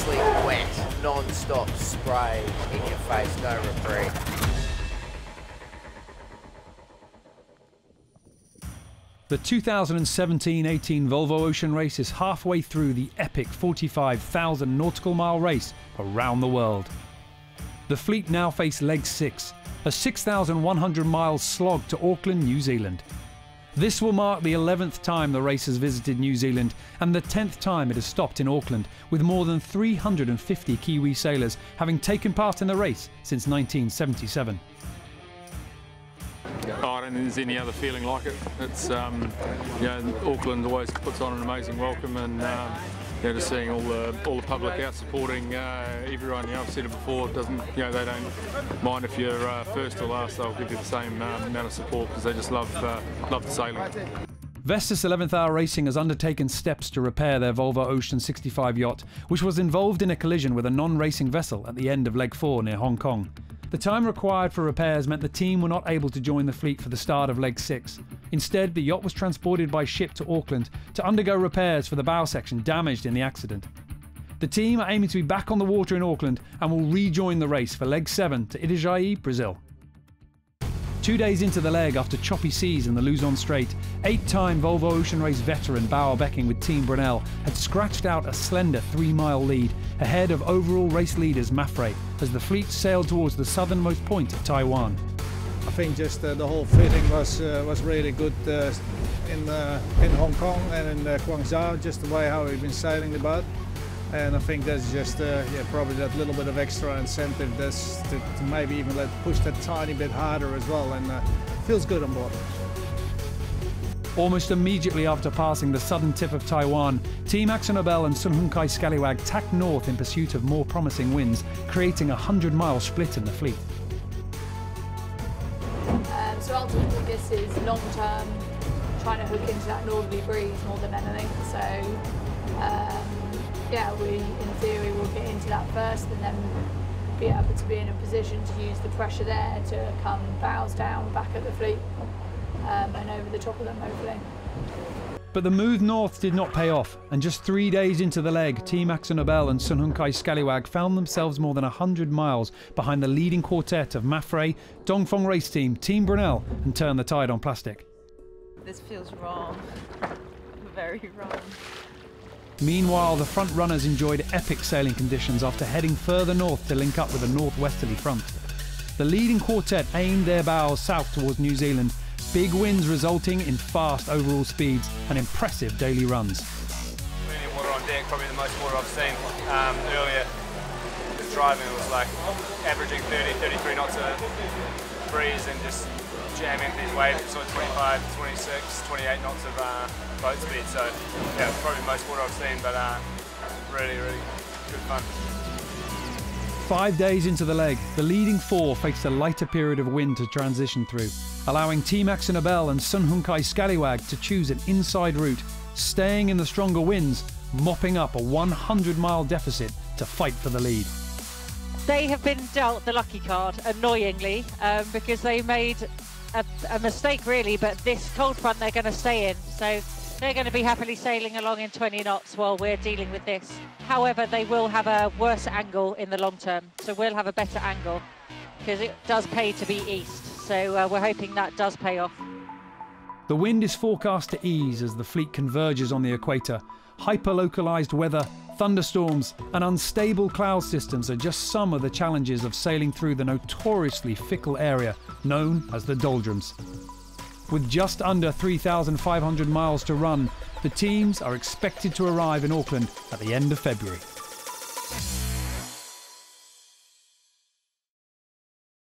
intensely wet, non-stop spray in your face, no reprieve. The 2017-18 Volvo Ocean Race is halfway through the epic 45,000 nautical mile race around the world. The fleet now face leg 6, a 6,100 mile slog to Auckland, New Zealand. This will mark the 11th time the race has visited New Zealand and the 10th time it has stopped in Auckland, with more than 350 Kiwi sailors having taken part in the race since 1977. Oh, I don't think there's any other feeling like it. It's, you know, Auckland always puts on an amazing welcome, and you know, just seeing all the public out supporting everyone. You know, I've said it before. It doesn't, you know, they don't mind if you're first or last. They'll give you the same amount of support because they just love the sailing. Vestas 11th Hour Racing has undertaken steps to repair their Volvo Ocean 65 yacht, which was involved in a collision with a non-racing vessel at the end of Leg 4 near Hong Kong. The time required for repairs meant the team were not able to join the fleet for the start of Leg 6. Instead, the yacht was transported by ship to Auckland to undergo repairs for the bow section damaged in the accident. The team are aiming to be back on the water in Auckland and will rejoin the race for Leg 7 to Itajaí, Brazil. 2 days into the leg, after choppy seas in the Luzon Strait, 8-time Volvo Ocean Race veteran Bauer Becking with Team Brunel had scratched out a slender 3-mile lead ahead of overall race leaders Mafre as the fleet sailed towards the southernmost point of Taiwan. I think just the whole fitting was really good in Hong Kong and in Guangzhou, just the way how we've been sailing the boat. And I think that's just yeah, probably that little bit of extra incentive that's to maybe even push that tiny bit harder as well, and feels good on board. Almost immediately after passing the southern tip of Taiwan, Team Akzo Nobel and Sun Hun Kai Scallywag tacked north in pursuit of more promising winds, creating a 100-mile split in the fleet. So ultimately this is long-term, trying to hook into that northerly breeze more than anything. So yeah, we in theory will get into that first and then be able to be in a position to use the pressure there to come bows down back at the fleet and over the top of them hopefully. But the move north did not pay off, and just 3 days into the leg, Team Akzo Nobel and Sun Hun Kai Scallywag found themselves more than 100 miles behind the leading quartet of Mafre, Dongfeng Race Team, Team Brunel and Turn the Tide on Plastic. This feels wrong, very wrong. Meanwhile, the front runners enjoyed epic sailing conditions after heading further north to link up with a northwesterly front. The leading quartet aimed their bows south towards New Zealand, big winds resulting in fast overall speeds and impressive daily runs. Plenty of water on deck, probably the most water I've seen. Earlier, just driving, it was like averaging 30, 33 knots of breeze and just jamming these waves, sort of 25, 26, 28 knots of boat speed. So yeah, probably the most water I've seen, but really, really good fun. 5 days into the leg, the leading four faced a lighter period of wind to transition through, allowing Team Akzo Nobel and Sun Hun Kai Scallywag to choose an inside route, staying in the stronger winds, mopping up a 100-mile deficit to fight for the lead. They have been dealt the lucky card, annoyingly, because they made a mistake really, but this cold front they're going to stay in, so they're going to be happily sailing along in 20 knots while we're dealing with this. However, they will have a worse angle in the long term, so we'll have a better angle because it does pay to be east, so we're hoping that does pay off. The wind is forecast to ease as the fleet converges on the equator. Hyper-localised weather, thunderstorms and unstable cloud systems are just some of the challenges of sailing through the notoriously fickle area known as the doldrums. With just under 3,500 miles to run, the teams are expected to arrive in Auckland at the end of February.